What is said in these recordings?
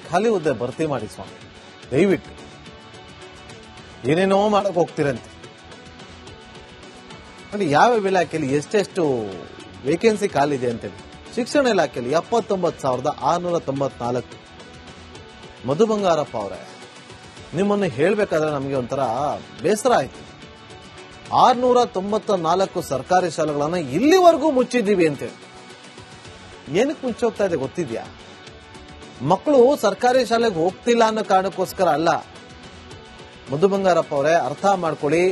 ಖಾಲಿ ಹುದ್ದೆ ಭರ್ತಿ ಮಾಡಿ ಸ್ವಾಮಿ, ದಯವಿಟ್ಟು. ಏನೇನೋ ಮಾಡಕ್ ಹೋಗ್ತಿರಂತೆ ನೋಡಿ. ಯಾವ ಇಲಾಖೆಯಲ್ಲಿ ಎಷ್ಟೆಷ್ಟು ವೇಕೆನ್ಸಿ ಖಾಲಿ ಇದೆ ಅಂತೇಳಿ. ಶಿಕ್ಷಣ ಇಲಾಖೆಯಲ್ಲಿ 79,694. ಮಧು ಬಂಗಾರಪ್ಪ ಅವರೇ, ನಿಮ್ಮನ್ನು ಹೇಳ್ಬೇಕಾದ್ರೆ ನಮಗೆ ಒಂಥರ ಬೇಸರ ಆಯ್ತು. 694 ಸರ್ಕಾರಿ ಶಾಲೆಗಳನ್ನ ಇಲ್ಲಿವರೆಗೂ ಮುಚ್ಚಿದ್ದೀವಿ ಅಂತೇಳಿ. ಏನಕ್ಕೆ ಮುಚ್ಚೋಗ್ತಾ ಇದೆ ಗೊತ್ತಿದ್ಯಾ? ಮಕ್ಕಳು ಸರ್ಕಾರಿ ಶಾಲೆಗೆ ಹೋಗ್ತಿಲ್ಲ ಅನ್ನೋ ಕಾರಣಕ್ಕೋಸ್ಕರ ಅಲ್ಲ. ಮಧು ಬಂಗಾರಪ್ಪ ಅವರೇ, ಅರ್ಥ ಮಾಡ್ಕೊಳ್ಳಿ.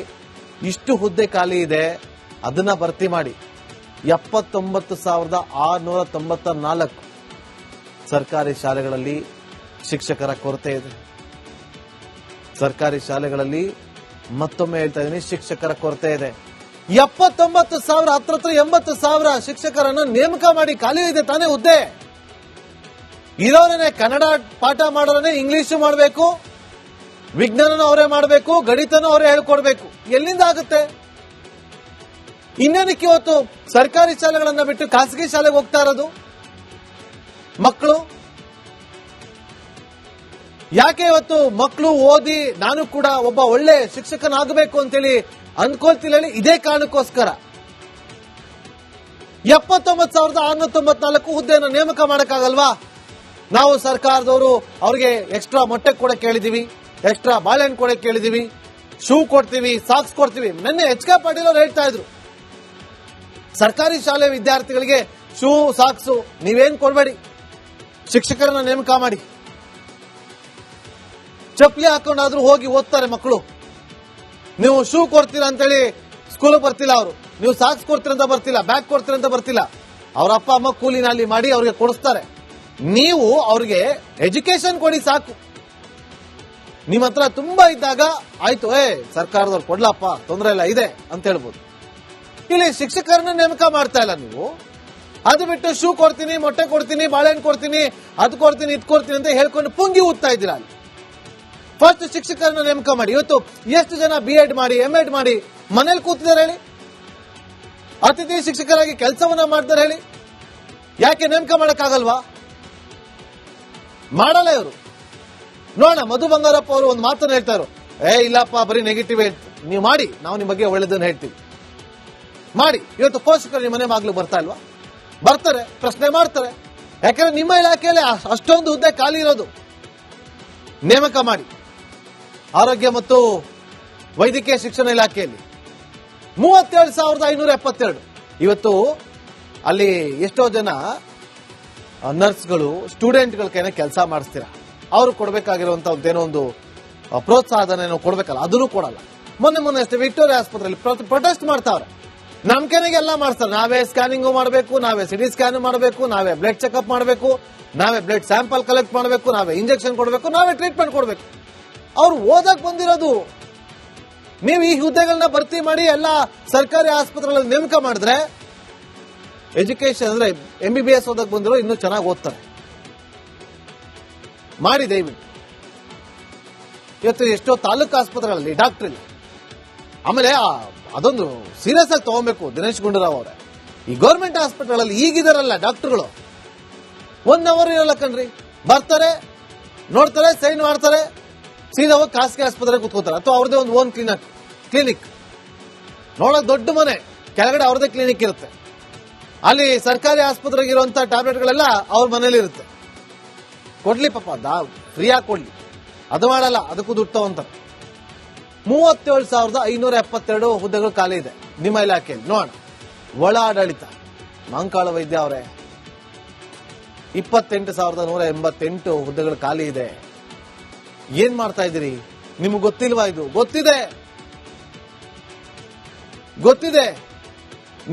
ಇಷ್ಟು ಹುದ್ದೆ ಖಾಲಿ ಇದೆ, ಅದನ್ನ ಭರ್ತಿ ಮಾಡಿ. 79,694 ಸರ್ಕಾರಿ ಶಾಲೆಗಳಲ್ಲಿ ಶಿಕ್ಷಕರ ಕೊರತೆ ಇದೆ. ಸರ್ಕಾರಿ ಶಾಲೆಗಳಲ್ಲಿ ಮತ್ತೊಮ್ಮೆ ಹೇಳ್ತಾ ಇದ್ದೀನಿ, ಶಿಕ್ಷಕರ ಕೊರತೆ ಇದೆ. 79,000 ಹತ್ರ 80,000 ಶಿಕ್ಷಕರನ್ನು ನೇಮಕ ಮಾಡಿ. ಖಾಲಿ ಇದೆ ತಾನೇ ಹುದ್ದೆ. ಇರೋರನ್ನೇ ಕನ್ನಡ ಪಾಠ ಮಾಡೋರನ್ನೇ ಇಂಗ್ಲಿಷ್ ಮಾಡಬೇಕು, ವಿಜ್ಞಾನನ ಅವರೇ ಮಾಡಬೇಕು, ಗಣಿತನ ಅವರೇ ಹೇಳ್ಕೊಡ್ಬೇಕು. ಎಲ್ಲಿಂದ ಆಗುತ್ತೆ? ಇನ್ನೇನಕ್ಕೆ ಇವತ್ತು ಸರ್ಕಾರಿ ಶಾಲೆಗಳನ್ನ ಬಿಟ್ಟು ಖಾಸಗಿ ಶಾಲೆಗೆ ಹೋಗ್ತಾ ಇರೋದು ಮಕ್ಕಳು? ಯಾಕೆ ಇವತ್ತು ಮಕ್ಕಳು ಓದಿ ನಾನು ಕೂಡ ಒಬ್ಬ ಒಳ್ಳೆ ಶಿಕ್ಷಕನಾಗಬೇಕು ಅಂತೇಳಿ ಅಂದ್ಕೊಳ್ತಿಲ್ಲ ಹೇಳಿ? ಇದೇ ಕಾರಣಕ್ಕೋಸ್ಕರ 79,694 ಹುದ್ದೆಯನ್ನು ನೇಮಕ ಮಾಡಕ್ಕಾಗಲ್ವಾ? ನಾವು ಸರ್ಕಾರದವರು ಅವ್ರಿಗೆ ಎಕ್ಸ್ಟ್ರಾ ಮೊಟ್ಟೆ ಕೊಡಕ್ಕೆ ಕೇಳಿದೀವಿ, ಎಕ್ಸ್ಟ್ರಾ ಬಾಳೆಹಣ್ಣು ಕೊಡಕ್ಕೆ ಕೇಳಿದೀವಿ, ಶೂ ಕೊಡ್ತೀವಿ, ಸಾಕ್ಸ್ ಕೊಡ್ತೀವಿ. ನಿನ್ನೆ ಎಚ್ ಕೆ ಪಾಟೀಲ್ ಅವರು ಹೇಳ್ತಾ ಇದ್ರು, ಸರ್ಕಾರಿ ಶಾಲೆ ವಿದ್ಯಾರ್ಥಿಗಳಿಗೆ ಶೂ ಸಾಕ್ಸು ನೀವೇನ್ ಕೊಡ್ಬೇಡಿ, ಶಿಕ್ಷಕರನ್ನ ನೇಮಕ ಮಾಡಿ. ಚಪ್ಪಲಿ ಹಾಕೊಂಡಾದ್ರೂ ಹೋಗಿ ಓದ್ತಾರೆ ಮಕ್ಕಳು. ನೀವು ಶೂ ಕೊಡ್ತೀರಾ ಅಂತೇಳಿ ಸ್ಕೂಲ್ ಬರ್ತಿಲ್ಲ ಅವರು, ನೀವು ಸಾಕ್ಸ್ ಕೊಡ್ತೀರಂತ ಬರ್ತಿಲ್ಲ, ಬ್ಯಾಗ್ ಕೊಡ್ತೀರಂತ ಬರ್ತಿಲ್ಲ. ಅವ್ರ ಅಪ್ಪ ಅಮ್ಮ ಕೂಲಿ ನಾಲಿ ಮಾಡಿ ಅವ್ರಿಗೆ ಕೊಡಿಸ್ತಾರೆ. ನೀವು ಅವ್ರಿಗೆ ಎಜುಕೇಶನ್ ಕೊಡಿ ಸಾಕು. ನಿಮ್ಮ ಹತ್ರ ತುಂಬಾ ಇದ್ದಾಗ ಆಯ್ತು, ಸರ್ಕಾರದವ್ರು ಕೊಡ್ಲಪ್ಪ, ತೊಂದರೆ ಇಲ್ಲ ಇದೆ ಅಂತ ಹೇಳ್ಬೋದು. ಇಲ್ಲಿ ಶಿಕ್ಷಕರನ್ನ ನೇಮಕ ಮಾಡ್ತಾ ಇಲ್ಲ ನೀವು. ಅದು ಬಿಟ್ಟು ಶೂ ಕೊಡ್ತೀನಿ, ಮೊಟ್ಟೆ ಕೊಡ್ತೀನಿ, ಬಾಳೆಹಣ್ಣು ಕೊಡ್ತೀನಿ, ಅದು ಕೊಡ್ತೀನಿ, ಇದು ಕೊಡ್ತೀನಿ ಅಂತ ಹೇಳ್ಕೊಂಡು ಪುಂಗಿ ಊದ್ತಾ ಇದ್ದೀರಾ. ಅಲ್ಲಿ ಫಸ್ಟ್ ಶಿಕ್ಷಕರನ್ನ ನೇಮಕ ಮಾಡಿ. ಇವತ್ತು ಎಷ್ಟು ಜನ BEd ಮಾಡಿ MEd ಮಾಡಿ ಮನೇಲಿ ಕೂತಿದ್ದಾರೆ ಹೇಳಿ? ಅತಿಥಿ ಶಿಕ್ಷಕರಾಗಿ ಕೆಲಸವನ್ನ ಮಾಡ್ತಾರೆ ಹೇಳಿ? ಯಾಕೆ ನೇಮಕ ಮಾಡಕ್ಕಾಗಲ್ವಾ? ಮಾಡಲ್ಲ ಇವರು. ನೋಡೋಣ, ಮಧು ಬಂಗಾರಪ್ಪ ಅವರು ಒಂದು ಮಾತನ್ನ ಹೇಳ್ತಾರೆ, ಇಲ್ಲಪ್ಪ ಬರೀ ನೆಗೆಟಿವ್ ನೀವು ಮಾಡಿ, ನಾವು ನಿಮ್ಮ ಬಗ್ಗೆ ಒಳ್ಳೇದನ್ನ ಹೇಳ್ತೀವಿ ಮಾಡಿ. ಇವತ್ತು ಪೋಷಕರು ನಿಮ್ಮ ಮನೆ ಬಾಗ್ಲು ಬರ್ತಾ ಇಲ್ವಾ? ಬರ್ತಾರೆ, ಪ್ರಶ್ನೆ ಮಾಡ್ತಾರೆ. ಯಾಕಂದ್ರೆ ನಿಮ್ಮ ಇಲಾಖೆಯಲ್ಲಿ ಅಷ್ಟೊಂದು ಹುದ್ದೆ ಖಾಲಿ ಇರೋದು. ನೇಮಕ ಮಾಡಿ. ಆರೋಗ್ಯ ಮತ್ತು ವೈದ್ಯಕೀಯ ಶಿಕ್ಷಣ ಇಲಾಖೆಯಲ್ಲಿ 37,572. ಇವತ್ತು ಅಲ್ಲಿ ಎಷ್ಟೋ ಜನ ನರ್ಸ್ಗಳು ಸ್ಟೂಡೆಂಟ್ಗಳ ಕೈನ ಕೆಲಸ ಮಾಡಿಸ್ತೀರಾ, ಅವರು ಕೊಡಬೇಕಾಗಿರುವಂತ ಏನೋ ಒಂದು ಪ್ರೋತ್ಸಾಹನ ಕೊಡ್ಬೇಕಲ್ಲ, ಅದನ್ನು ಕೊಡಲ್ಲ. ಮೊನ್ನೆ ಅಷ್ಟೇ ವಿಕ್ಟೋರಿಯಾ ಆಸ್ಪತ್ರೆಯಲ್ಲಿ ಪ್ರೊಟೆಸ್ಟ್ ಮಾಡ್ತಾವ್ರೆ. ನಮ್ ಕೆನೆಗೆ ಎಲ್ಲ ಮಾಡಿಸ್ತಾರೆ, ನಾವೇ ಸ್ಕ್ಯಾನಿಂಗು ಮಾಡಬೇಕು, ನಾವೇ ಸಿಟಿ ಸ್ಕ್ಯಾನ್ ಮಾಡಬೇಕು, ನಾವೇ ಬ್ಲಡ್ ಚೆಕ್ಅಪ್ ಮಾಡಬೇಕು, ನಾವೇ ಬ್ಲಡ್ ಸ್ಯಾಂಪಲ್ ಕಲೆಕ್ಟ್ ಮಾಡಬೇಕು, ನಾವೇ ಇಂಜೆಕ್ಷನ್ ಕೊಡಬೇಕು, ನಾವೇ ಟ್ರೀಟ್ಮೆಂಟ್ ಕೊಡಬೇಕು. ಅವ್ರು ಓದಕ್ ಬಂದಿರೋದು. ನೀವು ಈ ಹುದ್ದೆಗಳನ್ನ ಭರ್ತಿ ಮಾಡಿ ಎಲ್ಲ ಸರ್ಕಾರಿ ಆಸ್ಪತ್ರೆಗಳಲ್ಲಿ ನೇಮಕ ಮಾಡಿದ್ರೆ ಎಜುಕೇಶನ್ ಅಂದ್ರೆ MBBS ಓದಕ್ ಬಂದಿರೋ ಇನ್ನೂ ಚೆನ್ನಾಗಿ ಓದ್ತಾರೆ. ಮಾಡಿ ದಯವಿಟ್ಟು. ಇವತ್ತು ಎಷ್ಟೋ ತಾಲೂಕು ಆಸ್ಪತ್ರೆಗಳಲ್ಲಿ ಡಾಕ್ಟರ್ ಇಲ್ಲ. ಆಮೇಲೆ ಅದೊಂದು ಸೀರಿಯಸ್ ಆಗಿ ತಗೋಬೇಕು ದಿನೇಶ್ ಗುಂಡೂರಾವ್ ಅವರೇ. ಈ ಗೌರ್ಮೆಂಟ್ ಹಾಸ್ಪಿಟಲ್ ಈಗಿದಾರಲ್ಲ ಡಾಕ್ಟರ್ಗಳು, 1 ಅವರ್ ಇರಲ್ಲ ಕಣ್ರಿ. ಬರ್ತಾರೆ, ನೋಡ್ತಾರೆ, ಸೈನ್ ಮಾಡ್ತಾರೆ, ಸೀದಾ ಹೋಗಿ ಖಾಸಗಿ ಆಸ್ಪತ್ರೆ ಕೂತ್ಕೋತಾರೆ. ಅಥವಾ ಅವ್ರದೇ ಒಂದು ಓನ್ ಕ್ಲಿನಿಕ್ ನೋಡಕ್ ದೊಡ್ಡ ಮನೆ ಕೆಳಗಡೆ ಅವ್ರದೇ ಕ್ಲಿನಿಕ್ ಇರುತ್ತೆ. ಅಲ್ಲಿ ಸರ್ಕಾರಿ ಆಸ್ಪತ್ರೆಗೆ ಇರುವಂತಹ ಟ್ಯಾಬ್ಲೆಟ್ಗಳೆಲ್ಲ ಅವ್ರ ಮನೇಲಿ ಇರುತ್ತೆ. ಕೊಡ್ಲಿ ಪಾಪ, ಫ್ರೀಯಾಗಿ ಕೊಡ್ಲಿ. ಅದು ಮಾಡಲ್ಲ, ಅದಕ್ಕೂ ದುಡ್ಡು ತಗೊಂತಾರೆ. 37,572 ಹುದ್ದೆಗಳು ಖಾಲಿ ಇದೆ ನಿಮ್ಮ ಇಲಾಖೆಯಲ್ಲಿ. ನೋಡೋಣ, ಒಳ ಆಡಳಿತ ಮಂಕಾಳ ವೈದ್ಯ ಅವರೇ 28,188 ಹುದ್ದೆಗಳು ಖಾಲಿ ಇದೆ. ಏನ್ ಮಾಡ್ತಾ ಇದ್ದೀರಿ? ನಿಮ್ಗೆ ಗೊತ್ತಿಲ್ವಾ? ಇದು ಗೊತ್ತಿದೆ.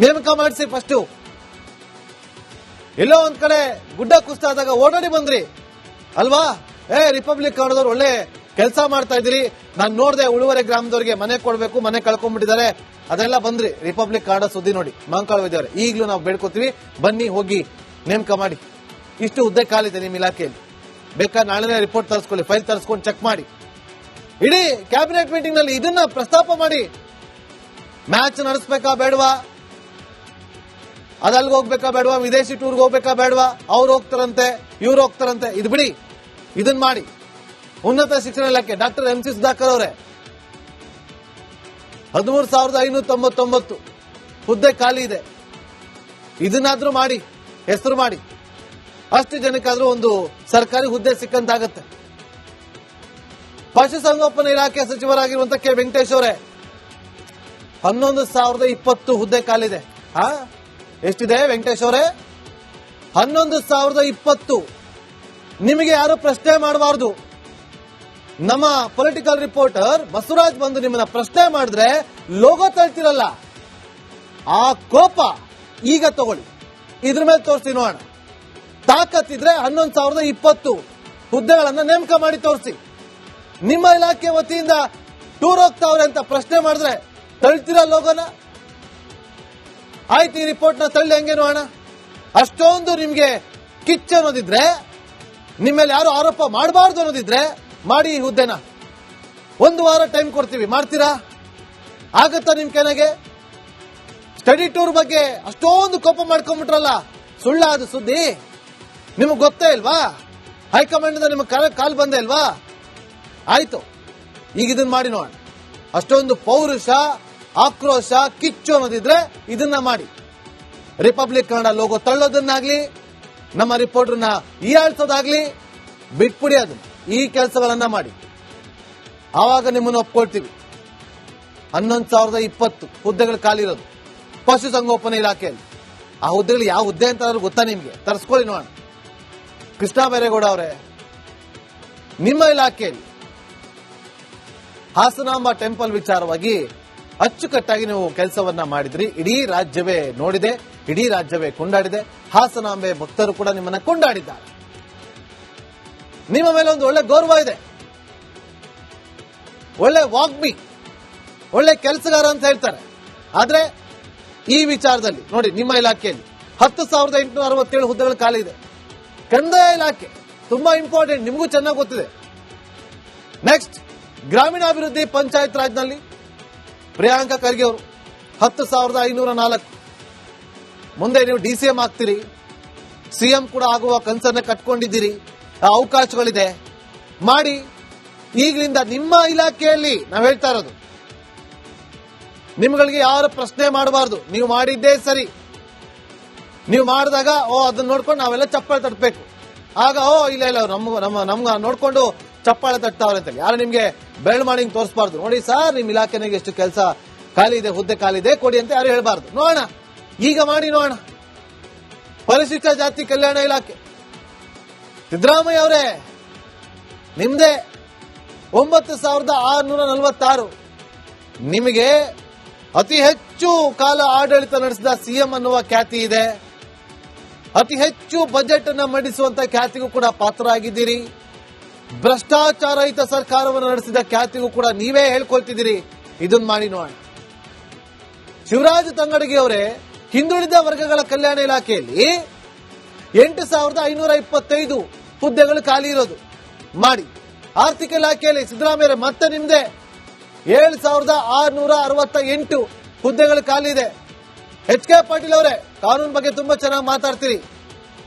ನೇಮಕ ಮಾಡಿಸಿ ಫಸ್ಟ್. ಎಲ್ಲೋ ಒಂದ್ ಕಡೆ ಗುಡ್ಡ ಕುಸ್ತಾದಾಗ ಓಡಾಡಿ ಬಂದ್ರಿ ಅಲ್ವಾ? ರಿಪಬ್ಲಿಕ್ ಕನ್ನಡದವ್ರು ಒಳ್ಳೆ ಕೆಲಸ ಮಾಡ್ತಾ ಇದ್ದೀರಿ, ನಾನು ನೋಡಿದೆ ಉಳುವರೆ ಗ್ರಾಮದವರಿಗೆ ಮನೆ ಕೊಡ್ಬೇಕು, ಮನೆ ಕಳ್ಕೊಂಡ್ಬಿಟ್ಟಿದ್ದಾರೆ, ಅದೆಲ್ಲ ಬಂದ್ರಿ. ರಿಪಬ್ಲಿಕ್ ಕನ್ನಡ ಸುದ್ದಿ ನೋಡಿ, ಮಂಕಾಳ ವೈದ್ಯವ್ರೆ, ಈಗಲೂ ನಾವು ಬೇಡ್ಕೋತೀವಿ, ಬನ್ನಿ ಹೋಗಿ ನೇಮಕ ಮಾಡಿ. ಇಷ್ಟು ಹುದ್ದೆ ಖಾಲಿದೆ ನಿಮ್ಮ ಇಲಾಖೆಯಲ್ಲಿ. ಬೇಕಾದ್ರೆ ನಾಳೆನೇ ರಿಪೋರ್ಟ್ ತರಿಸ್ಕೊಳ್ಳಿ, ಫೈಲ್ ತರಿಸ್ಕೊಂಡು ಚೆಕ್ ಮಾಡಿ. ಇಡೀ ಕ್ಯಾಬಿನೆಟ್ ಮೀಟಿಂಗ್ ನಲ್ಲಿ ಇದನ್ನ ಪ್ರಸ್ತಾಪ ಮಾಡಿ. ಮ್ಯಾಚ್ ನಡೆಸಬೇಕಾ ಬೇಡವಾ, ಅದಲ್ಲಿಗೆ ಹೋಗ್ಬೇಕಾ ಬೇಡವಾ, ವಿದೇಶಿ ಟೂರ್ಗೆ ಹೋಗ್ಬೇಕಾ ಬೇಡವಾ, ಅವ್ರು ಹೋಗ್ತಾರಂತೆ ಇವ್ರು ಹೋಗ್ತಾರಂತೆ, ಇದು ಬಿಡಿ. ಇದನ್ ಮಾಡಿ. ಉನ್ನತ ಶಿಕ್ಷಣ ಇಲಾಖೆ ಡಾಕ್ಟರ್ MC ಸುಧಾಕರ್ ಅವರೇ 13,599 ಹುದ್ದೆ ಖಾಲಿ ಇದೆ. ಇದನ್ನಾದ್ರೂ ಮಾಡಿ, ಹೆಸರು ಮಾಡಿ, ಅಷ್ಟು ಜನಕ್ಕಾದ್ರೂ ಒಂದು ಸರ್ಕಾರಿ ಹುದ್ದೆ ಸಿಕ್ಕಂತಾಗತ್ತೆ. ಪಶುಸಂಗೋಪನಾ ಇಲಾಖೆ ಸಚಿವರಾಗಿರುವಂತ ಕೆ ವೆಂಕಟೇಶ್ ಅವರೇ 11,020 ಹುದ್ದೆ ಖಾಲಿದೆ. ಎಷ್ಟಿದೆ ವೆಂಕಟೇಶ್ ಅವರೇ? 11,020. ನಿಮಗೆ ಯಾರು ಪ್ರಶ್ನೆ ಮಾಡಬಾರದು. ನಮ್ಮ ಪೊಲಿಟಿಕಲ್ ರಿಪೋರ್ಟರ್ ಬಸವರಾಜ್ ಬಂದು ನಿಮ್ಮನ್ನ ಪ್ರಶ್ನೆ ಮಾಡಿದ್ರೆ ಲೋಗೋ ತಳ್ತಿರಲ್ಲ, ಆ ಕೋಪ ಈಗ ತಗೊಳ್ಳಿ, ಇದ್ರ ಮೇಲೆ ತೋರಿಸಿ ನೋಡೋಣ. ತಾಕತ್ತಿದ್ರೆ 11,020 ಹುದ್ದೆಗಳನ್ನ ನೇಮಕ ಮಾಡಿ ತೋರಿಸಿ. ನಿಮ್ಮ ಇಲಾಖೆ ವತಿಯಿಂದ ಟೂರ್ ಹೋಗ್ತಾವ್ರೆ ಅಂತ ಪ್ರಶ್ನೆ ಮಾಡಿದ್ರೆ ತಳ್ತೀರ ಲೋಗೋನ? ಆಯ್ತು, ಈ ರಿಪೋರ್ಟ್ ನ ತಳ್ಳಿ ಹಂಗೆ ನೋಡೋಣ. ಅಷ್ಟೊಂದು ನಿಮ್ಗೆ ಕಿಚ್ಚು ಅನ್ನೋದಿದ್ರೆ, ನಿಮ್ಮ ಮೇಲೆ ಯಾರು ಆರೋಪ ಮಾಡಬಾರ್ದು ಅನ್ನೋದಿದ್ರೆ ಮಾಡಿ ಈ ಹುದ್ದೆನ. 1 ವಾರ ಟೈಮ್ ಕೊಡ್ತೀವಿ, ಮಾಡ್ತೀರಾ? ಆಗತ್ತಾ ನಿಮ್ ಕೆನೆಗೆ? ಸ್ಟಡಿ ಟೂರ್ ಬಗ್ಗೆ ಅಷ್ಟೊಂದು ಕೋಪ ಮಾಡ್ಕೊಂಡ್ಬಿಟ್ರಲ್ಲ, ಸುಳ್ಳಾದ ಸುದ್ದಿ. ನಿಮಗ್ ಗೊತ್ತೇ ಇಲ್ವಾ? ಹೈಕಮಾಂಡ್ ನಿಮಗೆ ಕಾಲ್ ಬಂದೇ ಇಲ್ವಾ? ಆಯ್ತು, ಈಗ ಇದನ್ನ ಮಾಡಿ ನೋಡೋಣ. ಅಷ್ಟೊಂದು ಪೌರುಷ, ಆಕ್ರೋಶ, ಕಿಚ್ಚು ಅನ್ನೋದಿದ್ರೆ ಇದನ್ನ ಮಾಡಿ. ರಿಪಬ್ಲಿಕ್ ಕನ್ನಡ ಲೋಗೋ ತಳ್ಳೋದನ್ನಾಗ್ಲಿ, ನಮ್ಮ ರಿಪೋರ್ಟರ್ನ ಹೀಯಾಳ್ಸೋದಾಗ್ಲಿ ಬಿಟ್ಬಿಡಿ. ಅದನ್ನ, ಈ ಕೆಲಸಗಳನ್ನ ಮಾಡಿ, ಆವಾಗ ನಿಮ್ಮನ್ನು ಒಪ್ಕೊಳ್ತೀವಿ. 11,020 ಹುದ್ದೆಗಳು ಖಾಲಿ ಇರೋದು ಪಶುಸಂಗೋಪನಾ ಇಲಾಖೆಯಲ್ಲಿ. ಆ ಹುದ್ದೆಗಳು ಯಾವ ಹುದ್ದೆ ಅಂತ ಗೊತ್ತಾ ನಿಮ್ಗೆ? ತರಿಸ್ಕೊಳ್ಳಿ ನೋಡೋಣ. ಕೃಷ್ಣ ಬೈರೇಗೌಡ ಅವರೇ, ನಿಮ್ಮ ಇಲಾಖೆಯಲ್ಲಿ ಹಾಸನಾಂಬ ಟೆಂಪಲ್ ವಿಚಾರವಾಗಿ ಅಚ್ಚುಕಟ್ಟಾಗಿ ನೀವು ಕೆಲಸವನ್ನ ಮಾಡಿದ್ರಿ. ಇಡೀ ರಾಜ್ಯವೇ ನೋಡಿದೆ, ಇಡೀ ರಾಜ್ಯವೇ ಕೊಂಡಾಡಿದೆ. ಹಾಸನಾಂಬೆ ಭಕ್ತರು ಕೂಡ ನಿಮ್ಮನ್ನ ಕೊಂಡಾಡಿದ್ದಾರೆ. ನಿಮ್ಮ ಮೇಲೆ ಒಂದು ಒಳ್ಳೆ ಗೌರವ ಇದೆ, ಒಳ್ಳೆ ವಾಗ್ಮಿ, ಒಳ್ಳೆ ಕೆಲಸಗಾರ ಅಂತ ಹೇಳ್ತಾರೆ. ಆದ್ರೆ ಈ ವಿಚಾರದಲ್ಲಿ ನೋಡಿ, ನಿಮ್ಮ ಇಲಾಖೆಯಲ್ಲಿ 10,867 ಹುದ್ದೆಗಳು ಖಾಲಿ ಇದೆ. ಕಂದಾಯ ಇಲಾಖೆ ತುಂಬಾ ಇಂಪಾರ್ಟೆಂಟ್, ನಿಮಗೂ ಚೆನ್ನಾಗಿ ಗೊತ್ತಿದೆ. ನೆಕ್ಸ್ಟ್, ಗ್ರಾಮೀಣಾಭಿವೃದ್ಧಿ ಪಂಚಾಯತ್ ರಾಜ್ನಲ್ಲಿ ಪ್ರಿಯಾಂಕಾ ಖರ್ಗೆ ಅವರು 10,504. ಮುಂದೆ ನೀವು DCM ಆಗ್ತೀರಿ, CM ಕೂಡ ಆಗುವ ಕನಸನ್ನ ಕಟ್ಕೊಂಡಿದ್ದೀರಿ, ಅವಕಾಶಗಳಿದೆ, ಮಾಡಿ. ಈಗಲಿಂದ ನಿಮ್ಮ ಇಲಾಖೆಯಲ್ಲಿ ನಾವು ಹೇಳ್ತಾ ಇರೋದು, ನಿಮ್ಗಳಿಗೆ ಯಾರು ಪ್ರಶ್ನೆ ಮಾಡಬಾರ್ದು. ನೀವು ಮಾಡಿದ್ದೇ ಸರಿ. ನೀವು ಮಾಡಿದಾಗ ಅದನ್ನ ನೋಡ್ಕೊಂಡು ನಾವೆಲ್ಲ ಚಪ್ಪಾಳೆ ತಟ್ಟಬೇಕು. ಆಗ ಇಲ್ಲ ನಮ್ಗ ನೋಡ್ಕೊಂಡು ಚಪ್ಪಾಳೆ ತಟ್ತಾವ್ರೆ ಅಂತ ಯಾರು ನಿಮ್ಗೆ ಬೆರಳು ಮಾಡಿ ತೋರಿಸಬಾರ್ದು. ನೋಡಿ ಸರ್, ನಿಮ್ ಇಲಾಖೆನಾಗ ಎಷ್ಟು ಕೆಲಸ ಖಾಲಿ ಇದೆ, ಹುದ್ದೆ ಖಾಲಿ ಇದೆ, ಕೊಡಿ ಅಂತ ಯಾರು ಹೇಳ್ಬಾರ್ದು. ನೋಡೋಣ, ಈಗ ಮಾಡಿ ನೋಡೋಣ. ಪರಿಶಿಷ್ಟ ಜಾತಿ ಕಲ್ಯಾಣ ಇಲಾಖೆ ಸಿದ್ದರಾಮಯ್ಯ ಅವರೇ, ನಿಮ್ದೇ 9,646. ನಿಮಗೆ ಅತಿ ಹೆಚ್ಚು ಕಾಲ ಆಡಳಿತ ನಡೆಸಿದ CM ಅನ್ನುವ ಖ್ಯಾತಿ ಇದೆ. ಅತಿ ಹೆಚ್ಚು ಬಜೆಟ್ ಅನ್ನು ಮಂಡಿಸುವಂತ ಖ್ಯಾತಿಗೂ ಕೂಡ ಪಾತ್ರರಾಗಿದ್ದೀರಿ. ಭ್ರಷ್ಟಾಚಾರಹಿತ ಸರ್ಕಾರವನ್ನು ನಡೆಸಿದ ಖ್ಯಾತಿಗೂ ಕೂಡ ನೀವೇ ಹೇಳ್ಕೊಳ್ತಿದ್ದೀರಿ. ಇದನ್ನ ಮಾಡಿ ನೋಡೋಣ. ಶಿವರಾಜ್ ತಂಗಡಗಿ ಅವರೇ, ಹಿಂದುಳಿದ ವರ್ಗಗಳ ಕಲ್ಯಾಣ ಇಲಾಖೆಯಲ್ಲಿ 8,525 ಹುದ್ದೆಗಳು ಖಾಲಿ ಇರೋದು ಮಾಡಿ. ಆರ್ಥಿಕ ಇಲಾಖೆಯಲ್ಲಿ ಸಿದ್ದರಾಮಯ್ಯ ಮತ್ತೆ ನಿಮ್ದೆ 7,668 ಹುದ್ದೆಗಳು ಖಾಲಿ ಇದೆ. HK ಪಾಟೀಲ್ ಅವರೇ, ಕಾನೂನು ಬಗ್ಗೆ ತುಂಬಾ ಚೆನ್ನಾಗಿ ಮಾತಾಡ್ತೀರಿ.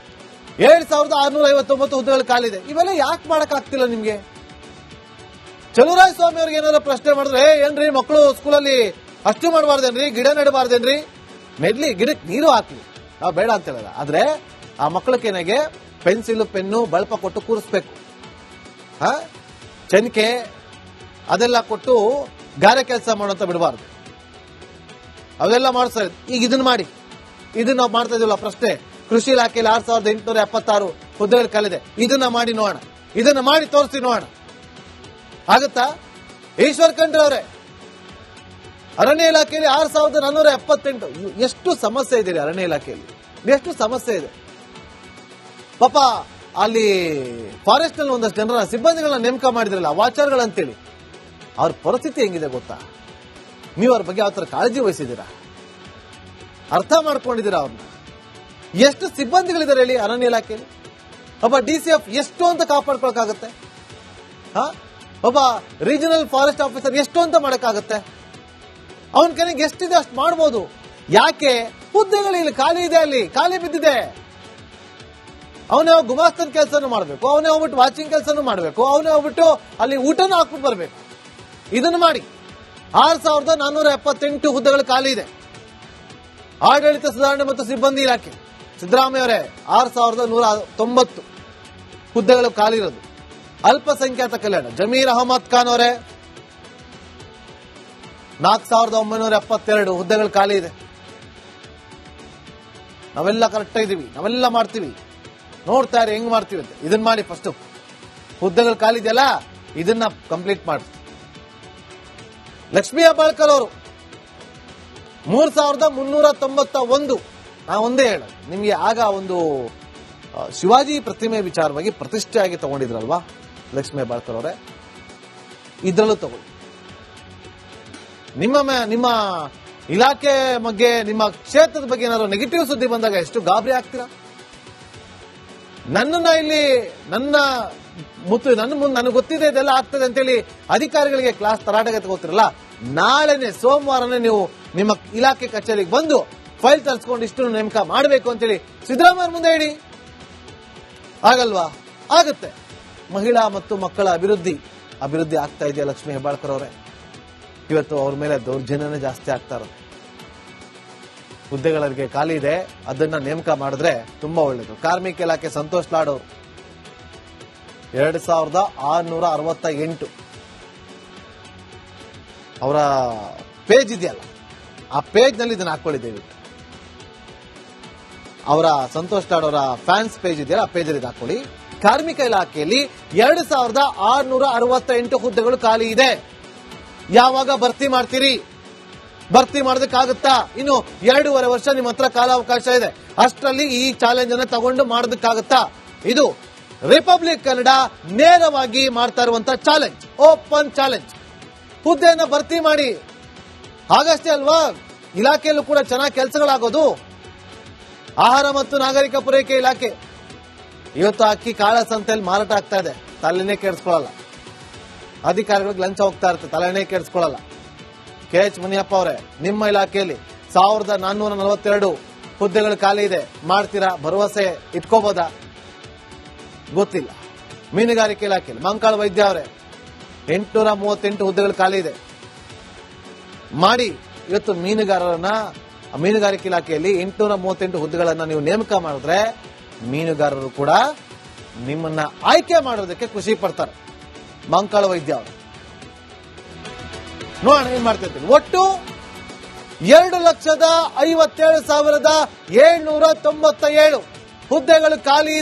7,659 ಹುದ್ದೆಗಳು ಖಾಲಿ ಇದೆ. ಇವೆಲ್ಲ ಯಾಕೆ ಮಾಡಕ್ ಆಗ್ತಿಲ್ಲ ನಿಮ್ಗೆ? ಚಲುವರಾಯ ಸ್ವಾಮಿ ಅವ್ರಿಗೆ ಏನಾದ್ರು ಪ್ರಶ್ನೆ ಮಾಡಿದ್ರೆ, ಏನ್ರಿ ಮಕ್ಕಳು ಸ್ಕೂಲಲ್ಲಿ ಅಷ್ಟು ಮಾಡಬಾರ್ದೇನ್ರಿ, ಗಿಡ ನೆಡಬಾರ್ದೇನ್ರಿ? ನೆಡ್ಲಿ, ಗಿಡಕ್ಕೆ ನೀರು ಹಾಕ್ಲಿ, ನಾವು ಬೇಡ ಅಂತ ಹೇಳಲ್ಲ. ಆದ್ರೆ ಆ ಮಕ್ಕಳಕ್ಕೇನಾಗೆ ಪೆನ್ಸಿಲ್, ಪೆನ್ನು, ಬಳಪ ಕೊಟ್ಟು ಕೂರಿಸ್ಬೇಕು. ಚನಿಕೆ ಅದೆಲ್ಲ ಕೊಟ್ಟು ಗಾರೆ ಕೆಲಸ ಮಾಡೋಂತ ಬಿಡಬಾರ್ದು. ಅವೆಲ್ಲ ಮಾಡಿಸ್ತಾರೆ. ಈಗ ಇದನ್ನ ಮಾಡಿ, ಇದನ್ನ ನಾವು ಮಾಡ್ತಾ ಇದೀವಲ್ಲ ಪ್ರಶ್ನೆ. ಕೃಷಿ ಇಲಾಖೆಯಲ್ಲಿ 6,876 ಹುದ್ದೆಗಳು ಖಾಲಿದೆ. ಇದನ್ನ ಮಾಡಿ ನೋಡೋಣ, ಇದನ್ನ ಮಾಡಿ ತೋರಿಸಿ ನೋಡೋಣ, ಆಗುತ್ತಾ? ಈಶ್ವರ್ ಖಂಡ್ರೆ ಅವರೇ, ಅರಣ್ಯ ಇಲಾಖೆಯಲ್ಲಿ 6,478. ಎಷ್ಟು ಸಮಸ್ಯೆ ಇದೆ ಅರಣ್ಯ ಇಲಾಖೆಯಲ್ಲಿ, ಎಷ್ಟು ಸಮಸ್ಯೆ ಇದೆ ಪಾಪ. ಅಲ್ಲಿ ಫಾರೆಸ್ಟ್ ನಲ್ಲಿ ಒಂದಷ್ಟು ಜನರ ಸಿಬ್ಬಂದಿಗಳನ್ನ ನೇಮಕ ಮಾಡಿದ್ರಲ್ಲ, ವಾಚರ್ಗಳಂತೇಳಿ, ಅವ್ರ ಪರಿಸ್ಥಿತಿ ಹೆಂಗಿದೆ ಗೊತ್ತಾ? ನೀವು ಅವ್ರ ಬಗ್ಗೆ ಯಾವ ತರ ಕಾಳಜಿ ವಹಿಸಿದ್ದೀರಾ? ಅರ್ಥ ಮಾಡ್ಕೊಂಡಿದ್ದೀರಾ ಅವ್ರನ್ನ? ಎಷ್ಟು ಸಿಬ್ಬಂದಿಗಳಿದ್ದಾರೆ ಹೇಳಿ ಅರಣ್ಯ ಇಲಾಖೆಯಲ್ಲಿ? ಒಬ್ಬ DCF ಎಷ್ಟು ಅಂತ ಕಾಪಾಡ್ಕೊಳಕಾಗತ್ತೆ? ಒಬ್ಬ ರೀಜನಲ್ ಫಾರೆಸ್ಟ್ ಆಫೀಸರ್ ಎಷ್ಟು ಅಂತ ಮಾಡಕ್ಕಾಗತ್ತೆ? ಅವನ ಕೈಗೆ ಎಷ್ಟಿದೆ ಅಷ್ಟು ಮಾಡ್ಬೋದು. ಯಾಕೆ? ಹುದ್ದೆಗಳು ಇಲ್ಲಿ ಖಾಲಿ ಇದೆ, ಅಲ್ಲಿ ಖಾಲಿ ಬಿದ್ದಿದೆ. ಅವನೇ ಹೋಗಿ ಗುಮಾಸ್ತನ ಕೆಲಸನೂ ಮಾಡಬೇಕು, ಅವನೇ ಹೋಗ್ಬಿಟ್ಟು ವಾಚಿಂಗ್ ಕೆಲಸನೂ ಮಾಡಬೇಕು, ಅವನೇ ಹೋಗ್ಬಿಟ್ಟು ಅಲ್ಲಿ ಊಟನೂ ಹಾಕ್ಬಿಟ್ಟು ಬರಬೇಕು. ಇದನ್ನು ಮಾಡಿ 6478 ಹುದ್ದೆಗಳು ಖಾಲಿ ಇದೆ. ಆಡಳಿತ ಸುಧಾರಣೆ ಮತ್ತು ಸಿಬ್ಬಂದಿ ಇಲಾಖೆ ಸಿದ್ದರಾಮಯ್ಯ ಅವರೇ 6190 ಹುದ್ದೆಗಳು ಖಾಲಿ ಇರೋದು. ಅಲ್ಪಸಂಖ್ಯಾತ ಕಲ್ಯಾಣ ಜಮೀರ್ ಅಹಮದ್ ಖಾನ್ ಅವರೇ 4972 ಹುದ್ದೆಗಳು ಖಾಲಿ ಇದೆ. ನಾವೆಲ್ಲ ಕರೆಕ್ಟ್ ಇದೀವಿ, ನಾವೆಲ್ಲ ಮಾಡ್ತೀವಿ, ನೋಡ್ತಾ ಇರಿ ಹೆಂಗ್ ಮಾಡ್ತೀವಿ ಅಂತ. ಇದನ್ನ ಮಾಡಿ, ಫಸ್ಟ್ ಹುದ್ದೆಗಳು ಖಾಲಿ ಇದೆಯಲ್ಲ ಇದನ್ನ ಕಂಪ್ಲೀಟ್ ಮಾಡಿ. ಲಕ್ಷ್ಮೀ ಹೆಬ್ಬಾಳ್ಕರ್ ಅವರು 3391. ನಾ ಒಂದೇ ಹೇಳ ನಿಮ್ಗೆ, ಆಗ ಒಂದು ಶಿವಾಜಿ ಪ್ರತಿಮೆ ವಿಚಾರವಾಗಿ ಪ್ರತಿಷ್ಠೆಯಾಗಿ ತಗೊಂಡಿದ್ರಲ್ವಾ ಲಕ್ಷ್ಮೀ ಹೆಬ್ಬಾಳ್ಕರ್ ಅವರೇ, ಇದ್ರಲ್ಲೂ ತಗೊಳ್ಳಿ. ನಿಮ್ಮ ಇಲಾಖೆ ಬಗ್ಗೆ, ನಿಮ್ಮ ಕ್ಷೇತ್ರದ ಬಗ್ಗೆ ಏನಾದ್ರು ನೆಗೆಟಿವ್ ಸುದ್ದಿ ಬಂದಾಗ ಎಷ್ಟು ಗಾಬರಿ ಆಗ್ತೀರಾ? ನನ್ನನ್ನ ಇಲ್ಲಿ ನನ್ನ ಮುಂದೆ ನನಗೆ ಗೊತ್ತಿದೆ ಇದೆಲ್ಲ ಆಗ್ತದೆ ಅಂತೇಳಿ ಅಧಿಕಾರಿಗಳಿಗೆ ಕ್ಲಾಸ್ ತರಾಟೆಗೆ ತಗೋತಿರಲ್ಲ, ನಾಳೆನೆ ಸೋಮವಾರನೇ ನೀವು ನಿಮ್ಮ ಇಲಾಖೆ ಕಚೇರಿಗೆ ಬಂದು ಫೈಲ್ ತರಿಸ್ಕೊಂಡು ಇಷ್ಟು ನೇಮಕ ಮಾಡಬೇಕು ಅಂತೇಳಿ ಸಿದ್ದರಾಮಯ್ಯ ಮುಂದೆ ಹೇಳಿ. ಆಗಲ್ವಾ? ಆಗುತ್ತೆ. ಮಹಿಳಾ ಮತ್ತು ಮಕ್ಕಳ ಅಭಿವೃದ್ಧಿ ಆಗ್ತಾ ಇದೆಯಾ ಲಕ್ಷ್ಮೀ ಹೆಬ್ಬಾಳ್ಕರ್ ಅವರೇ? ಇವತ್ತು ಅವ್ರ ಮೇಲೆ ದೌರ್ಜನ್ಯನೇ ಜಾಸ್ತಿ ಆಗ್ತಾ ಇರೋದು. ಹುದ್ದೆಗಳಿಗೆ ಖಾಲಿ ಇದೆ, ಅದನ್ನ ನೇಮಕ ಮಾಡಿದ್ರೆ ತುಂಬಾ ಒಳ್ಳೇದು. ಕಾರ್ಮಿಕ ಇಲಾಖೆ ಸಂತೋಷ್ ಲಾಡ್ ಅವರು 2668 ಅವರ ಪೇಜ್ ಇದೆಯಲ್ಲ, ಆ ಪೇಜ್ ನಲ್ಲಿ ಇದನ್ನ ಹಾಕೊಳ್ಳಿದ್ದೇವೆ. ಅವರ ಸಂತೋಷ್ ಲಾಡ್ ಅವರ ಫ್ಯಾನ್ಸ್ ಪೇಜ್ ಇದೆಯಲ್ಲ, ಆ ಪೇಜ್ ಅಲ್ಲಿ ಹಾಕೊಳ್ಳಿ. ಕಾರ್ಮಿಕ ಇಲಾಖೆಯಲ್ಲಿ 2668 ಹುದ್ದೆಗಳು ಖಾಲಿ ಇದೆ. ಯಾವಾಗ ಭರ್ತಿ ಮಾಡ್ತೀರಿ? ಭರ್ತಿ ಮಾಡೋದಕ್ಕಾಗುತ್ತಾ? ಇನ್ನು 2.5 ವರ್ಷ ನಿಮ್ಮ ಹತ್ರ ಕಾಲಾವಕಾಶ ಇದೆ. ಅಷ್ಟರಲ್ಲಿ ಈ ಚಾಲೆಂಜ್ ಅನ್ನು ತಗೊಂಡು ಮಾಡೋದಕ್ಕಾಗುತ್ತಾ? ಇದು ರಿಪಬ್ಲಿಕ್ ಕನ್ನಡ ನೇರವಾಗಿ ಮಾಡ್ತಾ ಇರುವಂತಹ ಚಾಲೆಂಜ್, ಓಪನ್ ಚಾಲೆಂಜ್. ಹುದ್ದೆಯನ್ನ ಭರ್ತಿ ಮಾಡಿ. ಹಾಗಷ್ಟೇ ಅಲ್ವಾ ಇಲಾಖೆಯಲ್ಲೂ ಕೂಡ ಚೆನ್ನಾಗಿ ಕೆಲಸಗಳಾಗೋದು. ಆಹಾರ ಮತ್ತು ನಾಗರಿಕ ಪೂರೈಕೆ ಇಲಾಖೆ ಇವತ್ತು ಅಕ್ಕಿ ಕಾಳ ಸಂತೆಯಲ್ಲಿ ಮಾರಾಟ ಆಗ್ತಾ ಇದೆ, ತಲೆನೇ ಕೆಡಿಸ್ಕೊಳ್ಳಲ್ಲ. ಅಧಿಕಾರಿಗಳಿಗೆ ಲಂಚ ಹೋಗ್ತಾ ಇರುತ್ತೆ, ತಲೆನೇ ಕೆಡಿಸ್ಕೊಳ್ಳಲ್ಲ. KH ಮುನಿಯಪ್ಪ ಅವರೇ, ನಿಮ್ಮ ಇಲಾಖೆಯಲ್ಲಿ 1442 ಹುದ್ದೆಗಳು ಖಾಲಿ ಇದೆ, ಮಾಡ್ತೀರಾ? ಭರವಸೆ ಇಟ್ಕೋಬಹುದಾ? ಗೊತ್ತಿಲ್ಲ. ಮೀನುಗಾರಿಕೆ ಇಲಾಖೆಯಲ್ಲಿ ಮಂಕಾಳ ವೈದ್ಯ ಅವರೇ 838 ಹುದ್ದೆಗಳು ಖಾಲಿ ಇದೆ, ಮಾಡಿ. ಇವತ್ತು ಮೀನುಗಾರಿಕೆ ಇಲಾಖೆಯಲ್ಲಿ 838 ಹುದ್ದೆಗಳನ್ನ ನೀವು ನೇಮಕ ಮಾಡಿದ್ರೆ ಮೀನುಗಾರರು ಕೂಡ ನಿಮ್ಮನ್ನ ಆಯ್ಕೆ ಮಾಡೋದಕ್ಕೆ ಖುಷಿ ಪಡ್ತಾರೆ. ಮಂಕಾಳ ವೈದ್ಯ ಅವರು ನೋಡೋಣ ಏನ್ ಮಾಡ್ತಾ ಇರ್ತೀವಿ. ಒಟ್ಟು 2,57,797 ಹುದ್ದೆಗಳು ಖಾಲಿ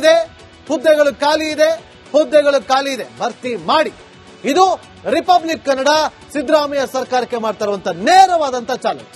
ಇದೆ. ಭರ್ತಿ ಮಾಡಿ. ಇದು ರಿಪಬ್ಲಿಕ್ ಕನ್ನಡ ಸಿದ್ದರಾಮಯ್ಯ ಸರ್ಕಾರಕ್ಕೆ ಮಾಡ್ತಾ ಇರುವಂತಹ ನೇರವಾದಂತಹ ಚಾಲೆಂಜ್.